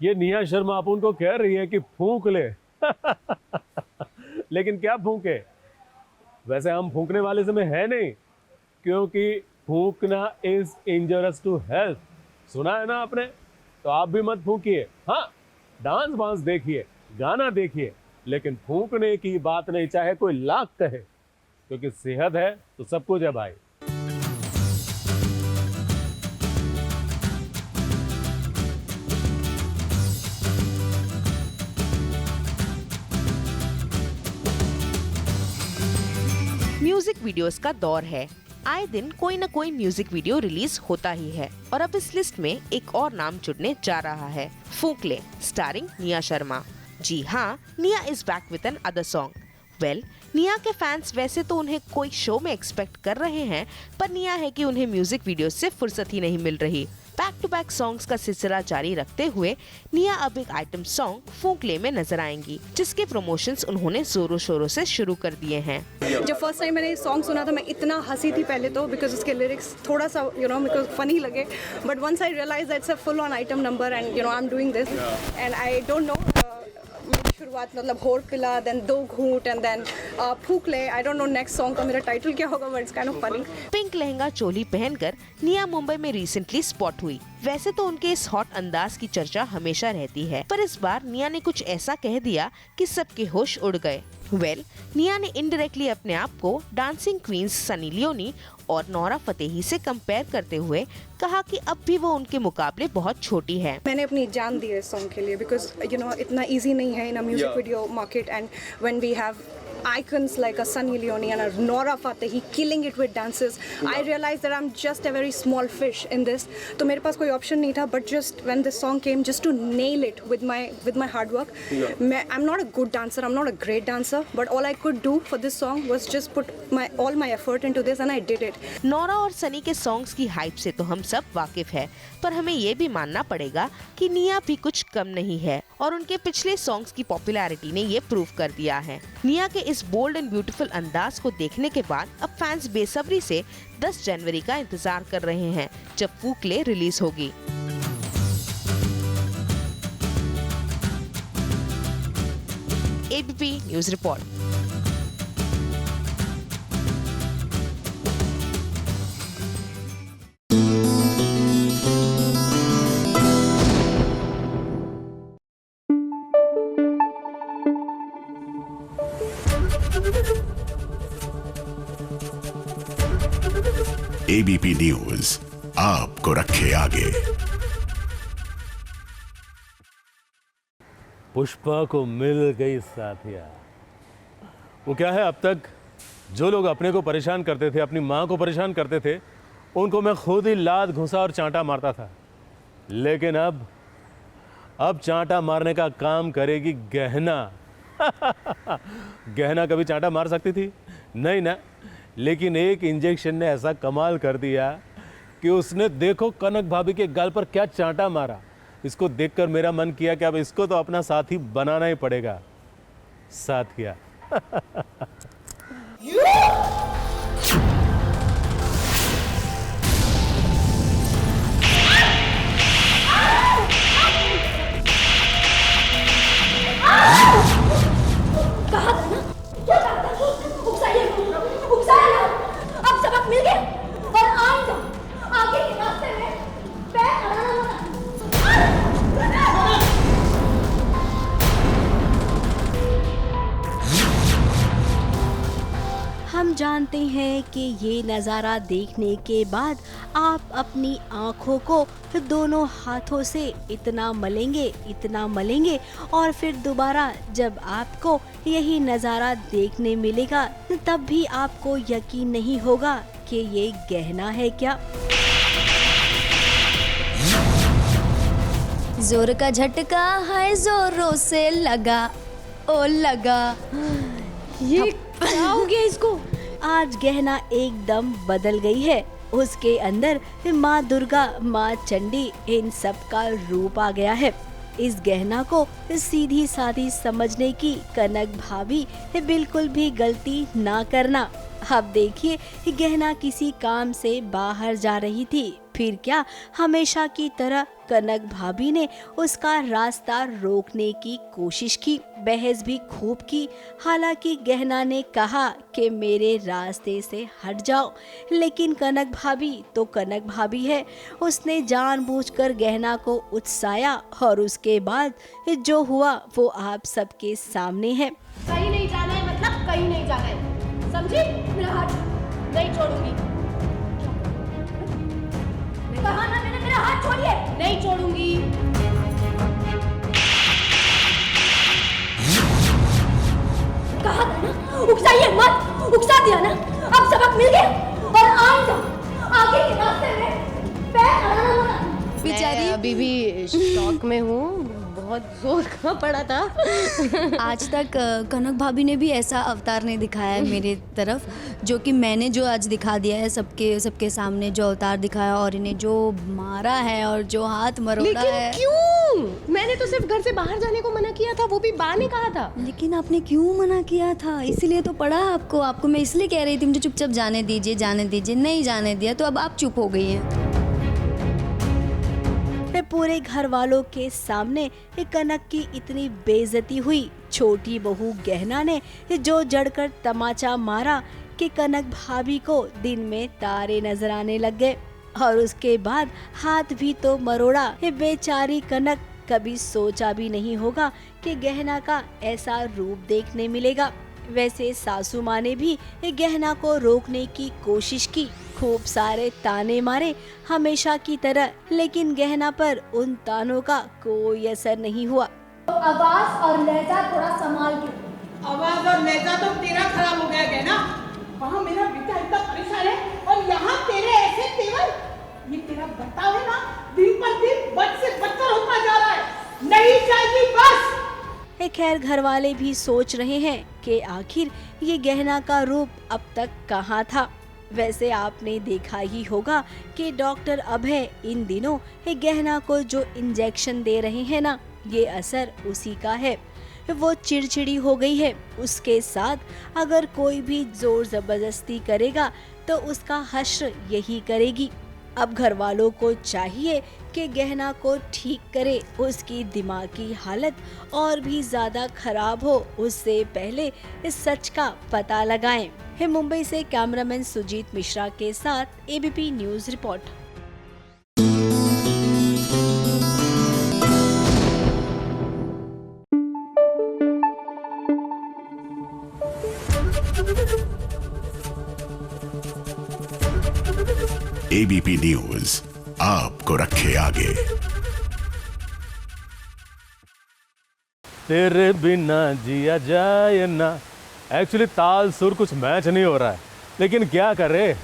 ये निया शर्मा अपन को कह रही है कि फूंक ले। लेकिन क्या फूंके? वैसे हम फूंकने वाले समय है नहीं, क्योंकि फूंकना इज इंजरियस टू हेल्थ। सुना है ना आपने? तो आप भी मत फूंकिए। हाँ, डांस वांस देखिए, गाना देखिए, लेकिन फूंकने की बात नहीं, चाहे कोई लाख कहे, क्योंकि सेहत है तो सब कुछ है भाई। म्यूजिक वीडियोस का दौर है। आए दिन कोई न कोई म्यूजिक वीडियो रिलीज होता ही है और अब इस लिस्ट में एक और नाम जुड़ने जा रहा है, फूंक ले स्टारिंग निया शर्मा। जी हाँ, Nia is back with another song. Well, Nia के फैंस वैसे तो उन्हें कोई शो में एक्सपेक्ट कर रहे हैं, पर निया है कि उन्हें म्यूजिक वीडियो से फुर्सत ही नहीं मिल रही। बैक टू बैक सॉन्ग्स का सिलसिला जारी रखते हुए निया अब एक आइटम सॉन्ग फूंक ले में नजर आएंगी, जिसके प्रमोशंस उन्होंने जोरों शोरों से शुरू कर दिए हैं। जब फर्स्ट टाइम मैंने ये सॉन्ग सुना था, मैं इतना हंसी थी पहले तो, बिकॉज उसके लिरिक्स थोड़ा सा मेरे को फनी लगे, but once I realise that's a full on item number and I am doing this and I don't know. मेरी शुरुआत मतलब होड़ पिला, देन दो घूंट एंड देन फूंक ले। I don't know next song का मेरा टाइटल क्या होगा, but it's kind of funny. Pink lehenga choli पहनकर निया मुंबई में रिसेंटली स्पॉट हुई। वैसे तो उनके इस हॉट अंदाज की चर्चा हमेशा रहती है, पर इस बार निया ने कुछ ऐसा कह दिया कि सबके होश उड़ गए। वेल, निया ने इनडायरेक्टली अपने आप को डांसिंग क्वींस सनी लियोनी और नोरा फतेही से कंपेयर करते हुए कहा कि अब भी वो उनके मुकाबले बहुत छोटी है। मैंने अपनी जान दी है इस सॉन्ग के लिए, बिकॉज इतना इजी नहीं है in a music video market, and when we have icons like a Sunny Leone and a Nora Fatehi killing it with dances, I realized that I'm just a very small fish in this. तो मेरे पास कोई option नहीं था, but just when this song came, just to nail it with my hard work. I'm not a good dancer, I'm not a great dancer, but all I could do for this song was just put all my effort into this and I did it. Nora और सनी के songs की hype से तो हम सब वाकिफ है, पर हमें ये भी मानना पड़ेगा कि निया भी कुछ कम नहीं है और उनके पिछले सॉन्ग्स की पॉपुलैरिटी ने ये प्रूव कर दिया है। निया के इस बोल्ड एंड ब्यूटीफुल अंदाज को देखने के बाद अब फैंस बेसब्री से 10 जनवरी का इंतजार कर रहे हैं, जब फूंक ले रिलीज होगी। ABP news report. ABP news आपको रखे आगे। पुष्पा को मिल गई साथिया। वो क्या है, अब तक जो लोग अपने को परेशान करते थे, अपनी माँ को परेशान करते थे, उनको मैं खुद ही लात घुसा और चांटा मारता था। लेकिन अब चांटा मारने का काम करेगी गहना। गहना कभी चांटा मार सकती थी? नहीं ना। लेकिन एक इंजेक्शन ने ऐसा कमाल कर दिया कि उसने देखो कनक भाभी के गाल पर क्या चांटा मारा। इसको देखकर मेरा मन किया कि अब इसको तो अपना साथी बनाना ही पड़ेगा। साथिया। हम जानते हैं कि ये नज़ारा देखने के बाद आप अपनी आँखों को दोनों हाथों से इतना मलेंगे और फिर दोबारा जब आपको यही नज़ारा देखने मिलेगा तब भी आपको यकीन नहीं होगा कि ये गहना है क्या। जोर का झटका है जोरों से लगा, ओ लगा। ये क्या हो गया इसको? आज गहना एकदम बदल गई है। उसके अंदर माँ दुर्गा, माँ चंडी, इन सब का रूप आ गया है। इस गहना को सीधी साधी समझने की कनक भाभी बिल्कुल भी गलती ना करना। अब देखिए, गहना किसी काम से बाहर जा रही थी, फिर क्या हमेशा की तरह कनक भाभी ने उसका रास्ता रोकने की कोशिश की, बहस भी खूब की। हालांकि गहना ने कहा कि मेरे रास्ते से हट जाओ, लेकिन कनक भाभी तो कनक भाभी है। उसने जानबूझकर गहना को उकसाया और उसके बाद जो हुआ वो आप सबके सामने है। कहीं नहीं जाना है, मतलब कहीं नहीं जाना है, समझी? मेरा हाथ नहीं छोड़ूंगी। कहा ना मैंने, मेरा हाथ छोड़िए। नहीं छोड़ूंगी। कहा था ना, उकसाइए मत। उकसा दिया ना, अब सबक मिल गया। और आइंदा आगे के रास्ते में पैर अड़ाना मत। बेचारी अभी भी शॉक में हूँ, बहुत जोर का पड़ा था। आज तक कनक भाभी ने भी ऐसा अवतार नहीं दिखाया है मेरे तरफ, जो कि मैंने जो आज दिखा दिया है सबके सामने, जो अवतार दिखाया और इन्हें जो मारा है और जो हाथ मरोड़ा है। लेकिन क्यों? मैंने तो सिर्फ घर से बाहर जाने को मना किया था, वो भी बा ने कहा था। लेकिन आपने क्यों मना किया था? इसीलिए तो पढ़ा आपको मैं इसलिए कह रही थी मुझे चुपचाप जाने दीजिए। नहीं जाने दिया तो अब आप चुप हो गई हैं। पूरे घर वालों के सामने कनक की इतनी बेइज्जती हुई। छोटी बहू गहना ने जो जड़कर तमाचा मारा कि कनक भाभी को दिन में तारे नजर आने लग गए, और उसके बाद हाथ भी तो मरोड़ा। बेचारी कनक कभी सोचा भी नहीं होगा कि गहना का ऐसा रूप देखने मिलेगा। वैसे सासू माँ ने भी गहना को रोकने की कोशिश की, खूब सारे ताने मारे हमेशा की तरह, लेकिन गहना पर उन तानों का कोई असर नहीं हुआ। आवाज और लहजा थोड़ा संभाल के। आवाज और लहजा तो तेरा खराब हो गया है ना। वहाँ मेरा बेटा इतना परेशान है और यहाँ तेरे ऐसे तेवर। ये तेरा बर्ताव है ना, दिन पर दिन बद से बदतर होता जा रहा है। नहीं चाहिए बस। खैर घर वाले भी सोच रहे हैं कि आखिर ये गहना का रूप अब तक कहाँ था। वैसे आपने देखा ही होगा कि डॉक्टर अभय इन दिनों गहना को जो इंजेक्शन दे रहे हैं ना, ये असर उसी का है। वो चिड़चिड़ी हो गई है। उसके साथ अगर कोई भी जोर जबरदस्ती करेगा तो उसका हश्र यही करेगी। अब घर वालों को चाहिए कि गहना को ठीक करे, उसकी दिमागी हालत और भी ज्यादा खराब हो उससे पहले इस सच का पता लगाएं। मुंबई से कैमरामैन सुजीत मिश्रा के साथ ABP news report. ABP news आपको रखे आगे। तेरे बिना जिया जाए ना। एक्चुअली ताल सुर कुछ मैच नहीं हो रहा है, लेकिन क्या करे,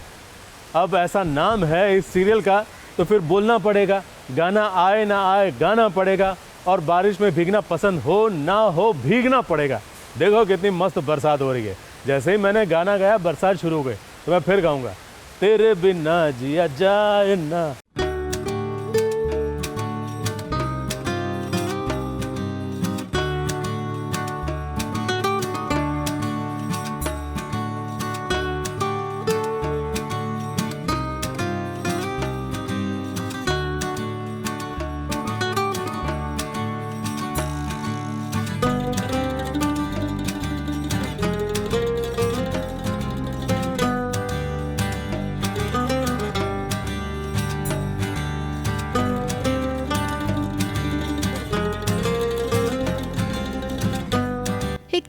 अब ऐसा नाम है इस सीरियल का तो फिर बोलना पड़ेगा। गाना आए ना आए गाना पड़ेगा, और बारिश में भीगना पसंद हो ना हो भीगना पड़ेगा। देखो कितनी मस्त बरसात हो रही है। जैसे ही मैंने गाना गाया बरसात शुरू हो गई, तो मैं फिर गाऊंगा तेरे बिना जिया जाए ना।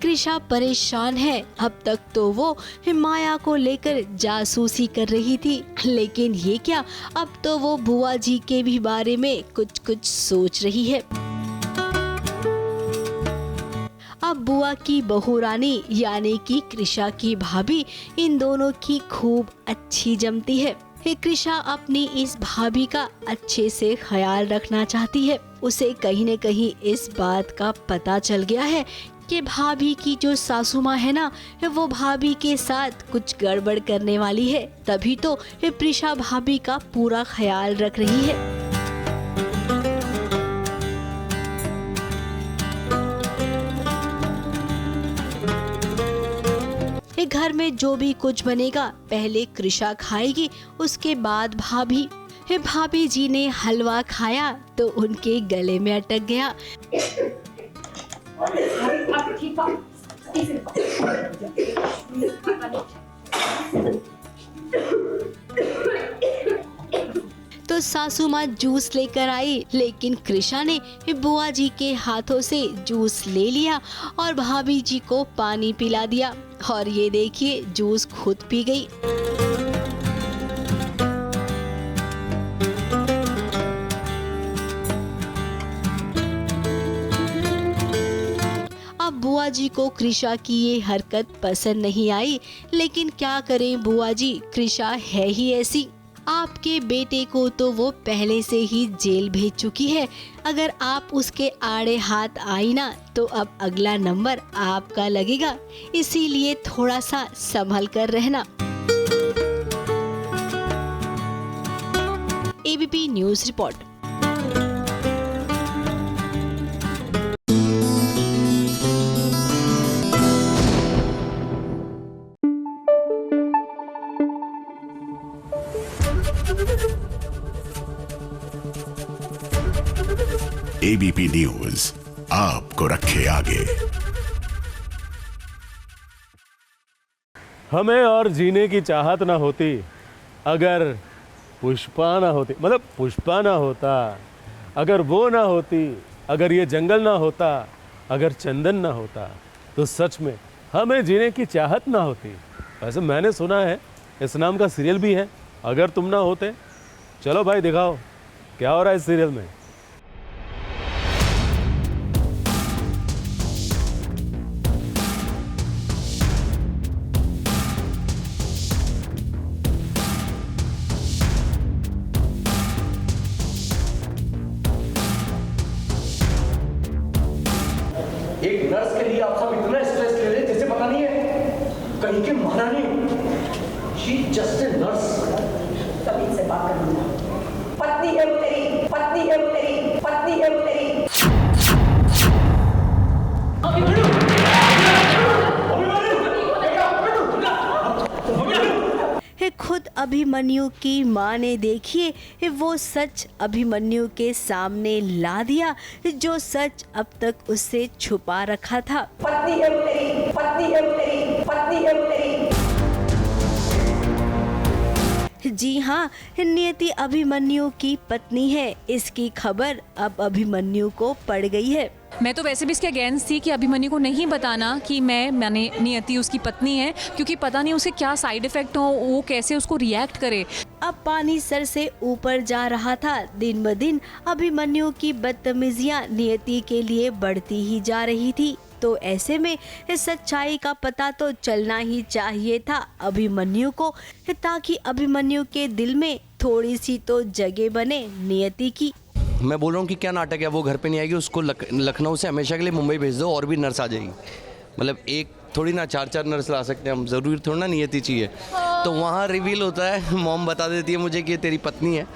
कृषा परेशान है। अब तक तो वो माया को लेकर जासूसी कर रही थी, लेकिन ये क्या, अब तो वो बुआ जी के भी बारे में कुछ कुछ सोच रही है। अब बुआ की बहू रानी यानी कि कृषा की भाभी इन दोनों की खूब अच्छी जमती है। कृषा अपनी इस भाभी का अच्छे से ख्याल रखना चाहती है। उसे कहीं न कहीं इस बात का पता चल गया है कि भाभी की जो सासू माँ है ना, वो भाभी के साथ कुछ गड़बड़ करने वाली है। तभी तो कृषा भाभी का पूरा ख्याल रख रही है। घर में जो भी कुछ बनेगा पहले कृषा खाएगी, उसके बाद भाभी। भाभी जी ने हलवा खाया तो उनके गले में अटक गया। तो सासू माँ जूस लेकर आई, लेकिन कृषा ने बुआ जी के हाथों से जूस ले लिया और भाभी जी को पानी पिला दिया। और ये देखिए जूस खुद पी गई। अब बुआ जी को कृषा की ये हरकत पसंद नहीं आई, लेकिन क्या करें बुआ जी, कृषा है ही ऐसी। आपके बेटे को तो वो पहले से ही जेल भेज चुकी है। अगर आप उसके आड़े हाथ आई ना तो अब अगला नंबर आपका लगेगा, इसीलिए थोड़ा सा संभल कर रहना। ABP news report. ABP news आपको रखे आगे। हमें और जीने की चाहत ना होती अगर पुष्पा ना होती, मतलब पुष्पा ना होता, अगर वो ना होती, अगर ये जंगल ना होता, अगर चंदन ना होता, तो सच में हमें जीने की चाहत ना होती। वैसे मैंने सुना है इस नाम का सीरियल भी है, अगर तुम ना होते। चलो भाई दिखाओ क्या हो रहा है इस सीरियल में। एक नर्स के लिए आप सब इतना स्ट्रेस ले रहे जैसे पता नहीं है कहीं के महारानी। She just a nurse. तभी से बात कर लूंगा। पत्नी है वो तेरी, पत्नी है वो तेरी, पत्नी है वो तेरी। खुद अभिमन्यु की माँ ने देखिए वो सच अभिमन्यु के सामने ला दिया, जो सच अब तक उससे छुपा रखा था। पत्नी है वो तेरी, पत्नी है वो तेरी, पत्नी है वो तेरी। जी हाँ, नियति अभिमन्यु की पत्नी है। इसकी खबर अब अभिमन्यु को पड़ गई है। मैं तो वैसे भी इसके अगेंस्ट थी कि अभिमन्यु को नहीं बताना कि मैंने नियति उसकी पत्नी है, क्योंकि पता नहीं उसे क्या साइड इफेक्ट हो, वो कैसे उसको रिएक्ट करे। अब पानी सर से ऊपर जा रहा था। दिन ब दिन अभिमन्यु की बदतमीजियां नियति के लिए बढ़ती ही जा रही थी। तो ऐसे में इस सच्चाई का पता तो चलना ही चाहिए था अभिमन्यु को, ताकि अभिमन्यु के दिल में थोड़ी सी तो जगह बने नियति की। मैं बोल रहा हूँ कि क्या नाटक है, वो घर पे नहीं आएगी, उसको लखनऊ से हमेशा के लिए मुंबई भेज दो और भी नर्स आ जाएगी। मतलब एक थोड़ी ना 4-4 नर्स ला सकते हैं हम, ज़रूरी थोड़ा ना नियति चाहिए। तो वहाँ रिवील होता है, मॉम बता देती है मुझे कि ये तेरी पत्नी है,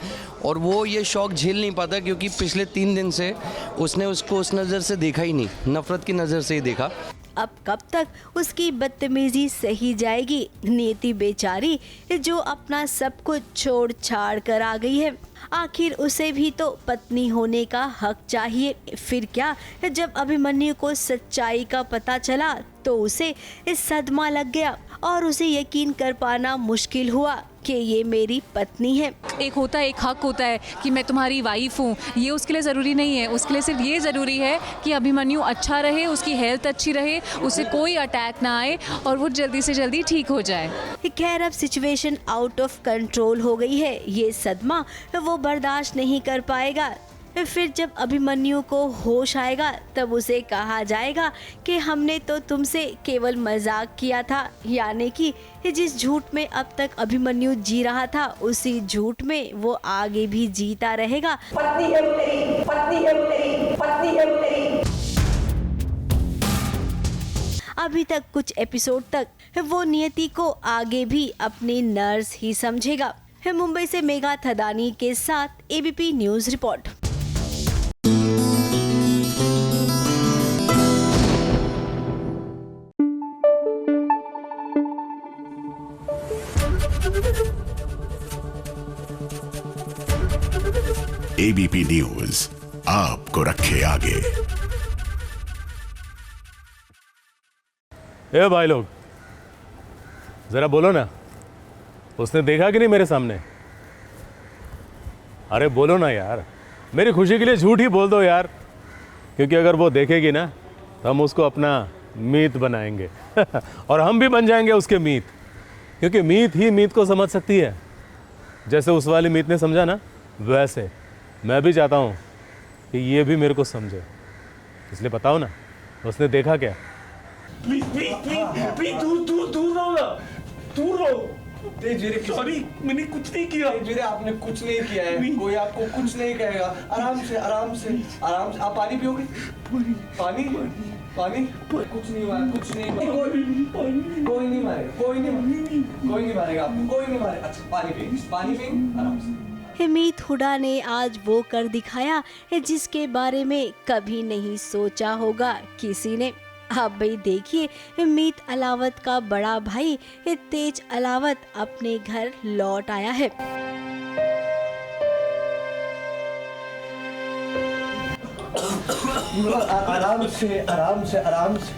और वो ये शौक झेल नहीं पाता क्योंकि पिछले 3 दिन से उसने उसको उस नज़र से देखा ही नहीं, नफ़रत की नज़र से ही देखा। अब कब तक उसकी बदतमीजी सही जाएगी। नियति बेचारी जो अपना सब कुछ छोड़ छाड़ कर आ गई है, आखिर उसे भी तो पत्नी होने का हक चाहिए। फिर क्या, जब अभिमन्यु को सच्चाई का पता चला तो उसे इस सदमा लग गया और उसे यकीन कर पाना मुश्किल हुआ कि ये मेरी पत्नी है। एक होता है, एक हक होता है कि मैं तुम्हारी वाइफ हूँ, ये उसके लिए ज़रूरी नहीं है। उसके लिए सिर्फ ये ज़रूरी है कि अभिमन्यु अच्छा रहे, उसकी हेल्थ अच्छी रहे, उसे कोई अटैक ना आए और वो जल्दी से जल्दी ठीक हो जाए। खैर अब सिचुएशन आउट ऑफ कंट्रोल हो गई है। ये सदमा वो बर्दाश्त नहीं कर पाएगा। फिर जब अभिमन्यु को होश आएगा तब उसे कहा जाएगा कि हमने तो तुमसे केवल मजाक किया था, यानी कि जिस झूठ में अब तक अभिमन्यु जी रहा था उसी झूठ में वो आगे भी जीता रहेगा। पत्नी है वो तेरी, पत्नी है वो तेरी, पत्नी है वो तेरी। अभी तक कुछ एपिसोड तक वो नियति को आगे भी अपनी नर्स ही समझेगा। मुंबई से मेघा थदानी के साथ ABP news report. ABP news आपको रखे आगे। ए भाई लोग, जरा बोलो ना, उसने देखा कि नहीं मेरे सामने? अरे बोलो ना यार, मेरी खुशी के लिए झूठ ही बोल दो यार, क्योंकि अगर वो देखेगी ना तो हम उसको अपना मीत बनाएंगे और हम भी बन जाएंगे उसके मीत, क्योंकि मीत ही मीत को समझ सकती है। जैसे उस वाली मीत ने समझा ना, वैसे मैं भी चाहता हूँ कि ये भी मेरे को समझे। इसलिए बताओ ना, उसने देखा क्या? प्लीज दूर रहो ना, दूर रहो। सॉरी, मैंने कुछ नहीं किया। आपने कुछ नहीं किया है, कोई आपको कुछ नहीं कहेगा। आराम से आराम से आराम से। आप पानी पियोगे? पानी पानी कुछ नहीं हुआ, कुछ नहीं हुआ। कोई नहीं मारेगा, कोई नहीं मारेगा आपको, कोई नहीं मारेगा। अच्छा पानी पिए आराम से। मीत हुडा ने आज वो कर दिखाया जिसके बारे में कभी नहीं सोचा होगा किसी ने। आप भाई देखिए, मीत अलावत का बड़ा भाई तेज अलावत अपने घर लौट आया है। आराम से आराम से आराम से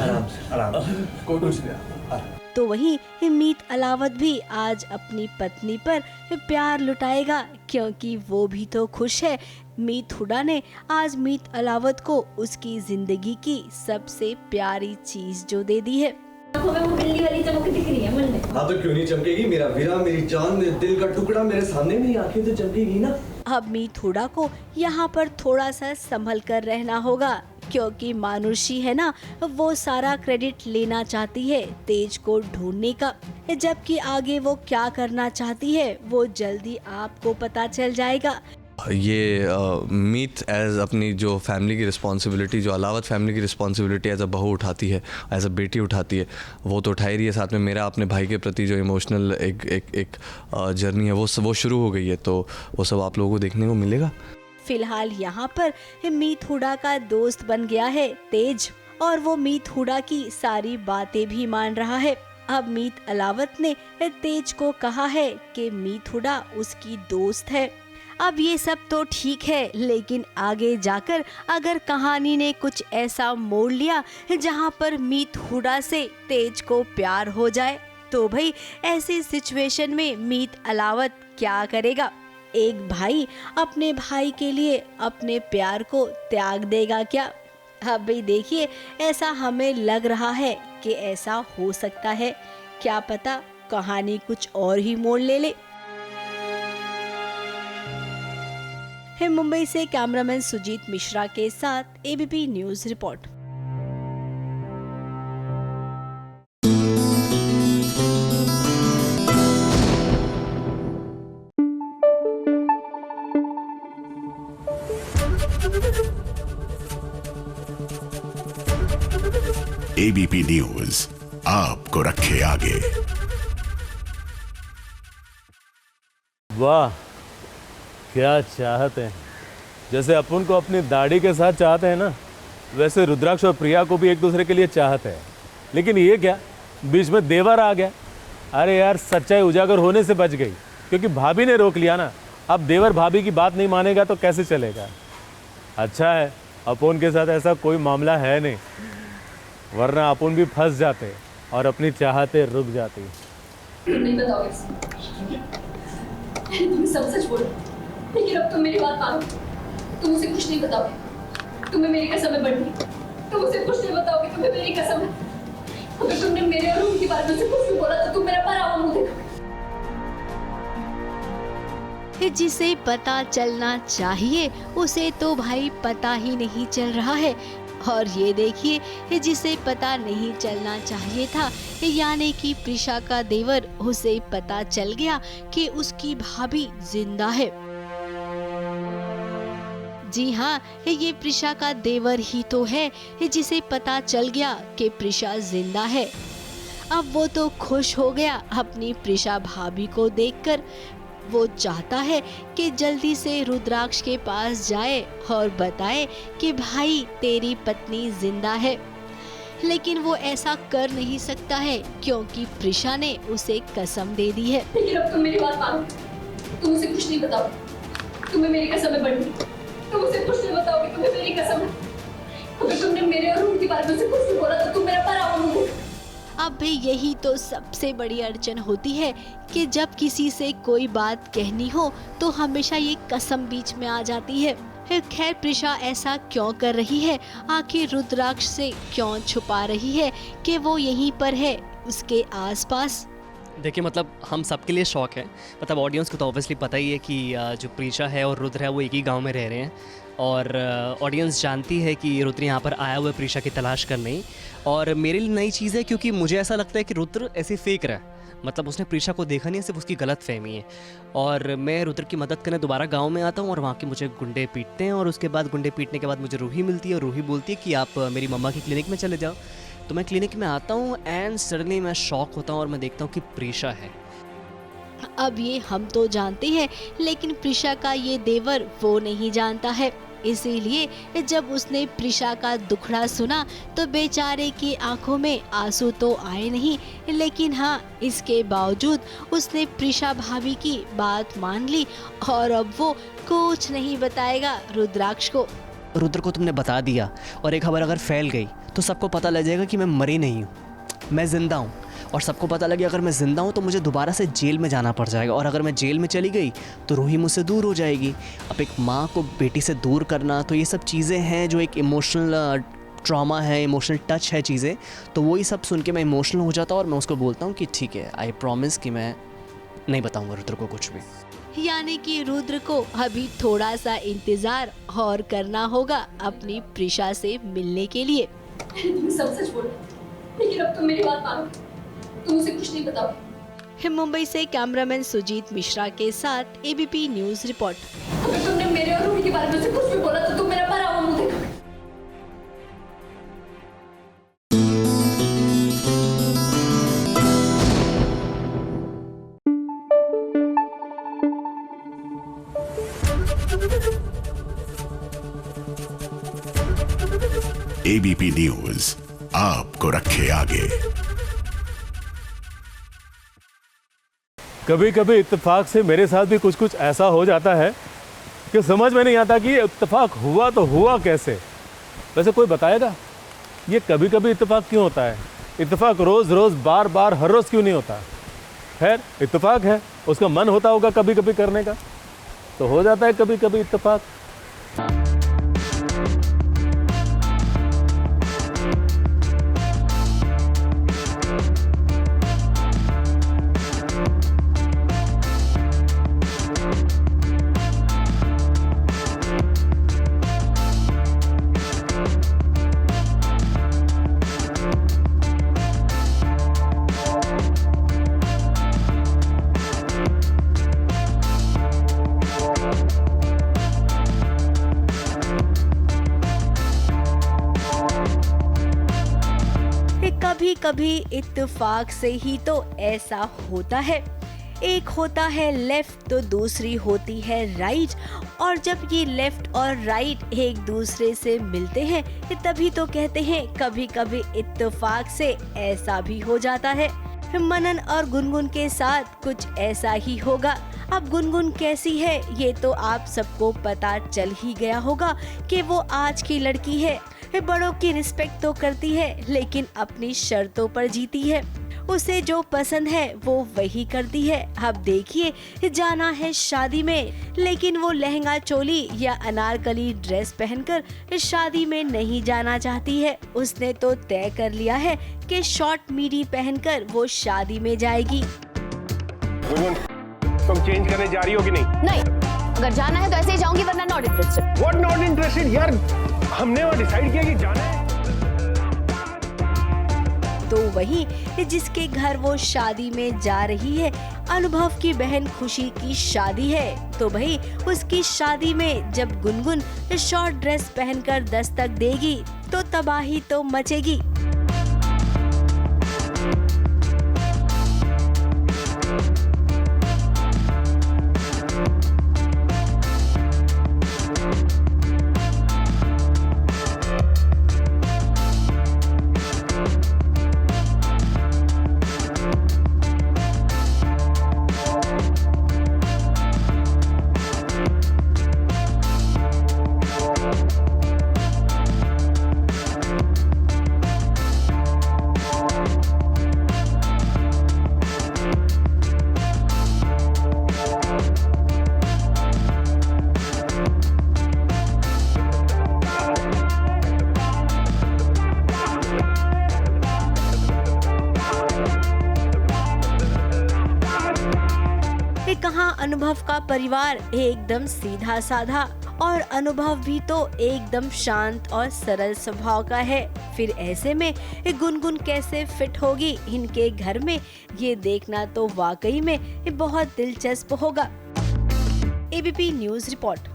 आराम से आराम से, कोई कुछ नहीं। तो वहीं मीत अलावत भी आज अपनी पत्नी पर प्यार लुटाएगा, क्योंकि वो भी तो खुश है। मीत हुडा ने आज मीत अलावत को उसकी जिंदगी की सबसे प्यारी चीज जो दे दी है। आंखों में वो बिल्ली वाली चमक दिख रही है मन में। हाँ तो क्यों नहीं चमकेगी? मेरा वीरा, मेरी जान, मेरे दिल का टुकड़ा मेरे सामने, मेरी आंखें तो चमकेगी ना। अब मीत हुडा को यहाँ पर थोड़ा सा संभल कर रहना होगा, क्योंकि मानुषी है ना, वो सारा क्रेडिट लेना चाहती है तेज को ढूंढने का, जबकि आगे वो क्या करना चाहती है वो जल्दी आपको पता चल जाएगा। ये मीत एज अपनी जो फैमिली की रिस्पॉन्सिबिलिटी, जो अलावत फैमिली की रिस्पॉन्सिबिलिटी एज अ बहू उठाती है, एज अ बेटी उठाती है, वो तो उठा ही रही है। साथ में मेरा अपने भाई के प्रति जो इमोशनल एक जर्नी है वो शुरू हो गई है, तो वो सब आप लोगों को देखने को मिलेगा। फिलहाल यहाँ पर मीत हुडा का दोस्त बन गया है तेज, और वो मीत हुडा की सारी बातें भी मान रहा है। अब मीत अलावत ने तेज को कहा है कि मीत हुडा उसकी दोस्त है। अब ये सब तो ठीक है, लेकिन आगे जाकर अगर कहानी ने कुछ ऐसा मोड़ लिया जहाँ पर मीत हुडा से तेज को प्यार हो जाए, तो भाई ऐसी सिचुएशन में मीत अलावत क्या करेगा? एक भाई अपने भाई के लिए अपने प्यार को त्याग देगा क्या? अब भाई देखिए, ऐसा हमें लग रहा है कि ऐसा हो सकता है, क्या पता कहानी कुछ और ही मोड़ ले ले। मुंबई से कैमरामैन सुजीत मिश्रा के साथ ABP news report. ABP news आपको रखे आगे। वाह, क्या चाहत है। जैसे अपन को अपनी दाढ़ी के साथ चाहते हैं ना, वैसे रुद्राक्ष और प्रिया को भी एक दूसरे के लिए चाहते हैं। लेकिन ये क्या, बीच में देवर आ गया। अरे यार, सच्चाई उजागर होने से बच गई, क्योंकि भाभी ने रोक लिया ना। अब देवर भाभी की बात नहीं मानेगा तो कैसे चलेगा? अच्छा है अपन के साथ ऐसा कोई मामला है नहीं, वरना अपन भी फंस जाते और अपनी चाहते रुक जाती। नहीं बताओगे, तुम सब सच बोलो, लेकिन अब तुम मेरी बात मानो। तुम उसे कुछ नहीं बताओगे, तुम्हें मेरी कसम है बड़ी। तुम उसे कुछ नहीं बताओगे, तुम्हें मेरी कसम है। अगर तुमने मेरे और उनके बारे में कुछ भी बोला तो तुम मेरा भरा हुआ मुंह देखोगे। जिसे पता चलना चाहिए उसे तो भाई पता ही नहीं चल रहा है, और ये देखिए जिसे पता नहीं चलना चाहिए था, यानी कि प्रिशा का देवर, उसे पता चल गया कि उसकी भाभी जिंदा है। जी हाँ, ये प्रिशा का देवर ही तो है जिसे पता चल गया कि प्रिशा जिंदा है। अब वो तो खुश हो गया अपनी प्रिशा भाभी को देखकर। वो चाहता है कि जल्दी से रुद्राक्ष के पास जाए और बताए कि भाई तेरी पत्नी जिंदा है, लेकिन वो ऐसा कर नहीं सकता है क्योंकि प्रिशा ने उसे कसम दे दी है। लेकिन अब तुम मेरी बात मानो, तुम उसे कुछ नहीं बताओगे, तुम्हें मेरी कसम है बंटी, तुम उसे कुछ नहीं बताओगे, तुम्हें मेरी कसम है। अगर तुमने मेरे और उनके बारे में उसे कुछ नहीं बोला तो तुम मेरा पर आओगे। अब भी यही तो सबसे बड़ी अड़चन होती है कि जब किसी से कोई बात कहनी हो तो हमेशा ये कसम बीच में आ जाती है। फिर खैर प्रिशा ऐसा क्यों कर रही है, आखिर रुद्राक्ष से क्यों छुपा रही है कि वो यहीं पर है उसके आसपास? देखिए मतलब हम सबके लिए शौक है, मतलब ऑडियंस को तो ऑब्वियसली पता ही है कि जो प्रीशा है और रुद्र है वो एक ही गांव में रह रहे हैं और ऑडियंस जानती है कि रुद्र यहाँ पर आया हुआ है प्रीशा की तलाश करने। और मेरे लिए नई चीज़ है क्योंकि मुझे ऐसा लगता है कि रुद्र ऐसे फेंक रहा है, मतलब उसने प्रीशा को देखा नहीं है, सिर्फ उसकी गलत फहमी है। और मैं रुद्र की मदद करने दोबारा गांव में आता हूँ और वहाँ के मुझे गुंडे पीटते हैं और उसके बाद गुंडे पीटने के बाद मुझे रूही मिलती है और रूही बोलती है कि आप मेरी मम्मा की क्लिनिक में चले जाओ। तो मैं क्लिनिक में आता हूँ एंड सडनली मैं शॉक होता हूँ और मैं देखता हूँ कि प्रीशा है। अब ये हम तो जानते हैं लेकिन प्रीशा का ये देवर वो नहीं जानता है, इसीलिए जब उसने प्रीशा का दुखड़ा सुना तो बेचारे की आंखों में आंसू तो आए नहीं, लेकिन हाँ इसके बावजूद उसने प्रीशा भाभी की बात मान ली और अब वो कुछ नहीं बताएगा रुद्राक्ष को। रुद्र को तुमने बता दिया और एक खबर अगर फैल गई तो सबको पता लग जाएगा कि मैं मरी नहीं हूँ, मैं ज़िंदा हूँ। और सबको पता लगे अगर मैं ज़िंदा हूँ तो मुझे दोबारा से जेल में जाना पड़ जाएगा और अगर मैं जेल में चली गई तो रूही मुझसे दूर हो जाएगी। अब एक माँ को बेटी से दूर करना, तो ये सब चीज़ें हैं जो एक इमोशनल ट्रॉमा है, इमोशनल टच है चीज़ें। तो वही सब सुन के मैं इमोशनल हो जाता हूँ और मैं उसको बोलता हूँ कि ठीक है, आई प्रॉमिस कि मैं नहीं बताऊँगा रुद्र को कुछ भी। यानी कि रुद्र को अभी थोड़ा सा इंतजार और करना होगा अपनी प्रीशा से मिलने के लिए। तुम सब सच बोलो, लेकिन अब तुम मेरी बात मानो, तुम उसे कुछ नहीं बताओ। मुंबई से कैमरामैन सुजीत मिश्रा के साथ एबीपी न्यूज रिपोर्ट। अगर तुमने मेरे और रूही के बारे में उसे कुछ भी बोला तो तुम मेरा पर आओ मुंह देखोगे। एबीपी न्यूज आपको रखे आगे। कभी कभी इत्तेफाक से मेरे साथ भी कुछ कुछ ऐसा हो जाता है कि समझ में नहीं आता कि ये इत्तेफाक हुआ तो हुआ कैसे। वैसे कोई बताएगा ये कभी कभी इत्तेफाक क्यों होता है? इत्तेफाक रोज़ रोज़ बार बार हर रोज़ क्यों नहीं होता? खैर इत्तेफाक है, उसका मन होता होगा कभी कभी करने का, तो हो जाता है कभी कभी इत्तेफाक। कभी कभी इत्तेफाक से ही तो ऐसा होता है, एक होता है लेफ्ट तो दूसरी होती है राइट, और जब ये लेफ्ट और राइट एक दूसरे से मिलते हैं तभी तो कहते हैं कभी कभी इत्तेफाक से ऐसा भी हो जाता है। मनन और गुनगुन के साथ कुछ ऐसा ही होगा। अब गुनगुन कैसी है ये तो आप सबको पता चल ही गया होगा कि वो आज की लड़की है, बड़ों की रिस्पेक्ट तो करती है लेकिन अपनी शर्तों पर जीती है, उसे जो पसंद है वो वही करती है। अब देखिए जाना है शादी में, लेकिन वो लहंगा चोली या अनारकली ड्रेस पहनकर शादी में नहीं जाना चाहती है। उसने तो तय कर लिया है कि शॉर्ट मीडी पहनकर वो शादी में जाएगी। तुम चेंज करने जा रही हो कि नहीं? नहीं, अगर जाना है तो ऐसे ही जाऊंगी, वरना not interested. What not interested यार, हमने वो डिसाइड किया कि जाना है। तो वही जिसके घर वो शादी में जा रही है, अनुभव की बहन खुशी की शादी है, तो भाई उसकी शादी में जब गुनगुन शॉर्ट ड्रेस पहनकर दस्तक देगी तो तबाही तो मचेगी। अनुभव का परिवार एकदम सीधा साधा और अनुभव भी तो एकदम शांत और सरल स्वभाव का है। फिर ऐसे में गुनगुन कैसे फिट होगी इनके घर में, ये देखना तो वाकई में बहुत दिलचस्प होगा। ABP news report.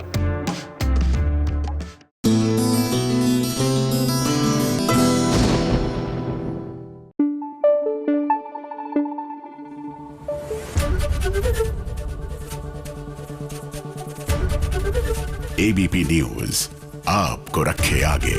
ABP news आपको रखे आगे।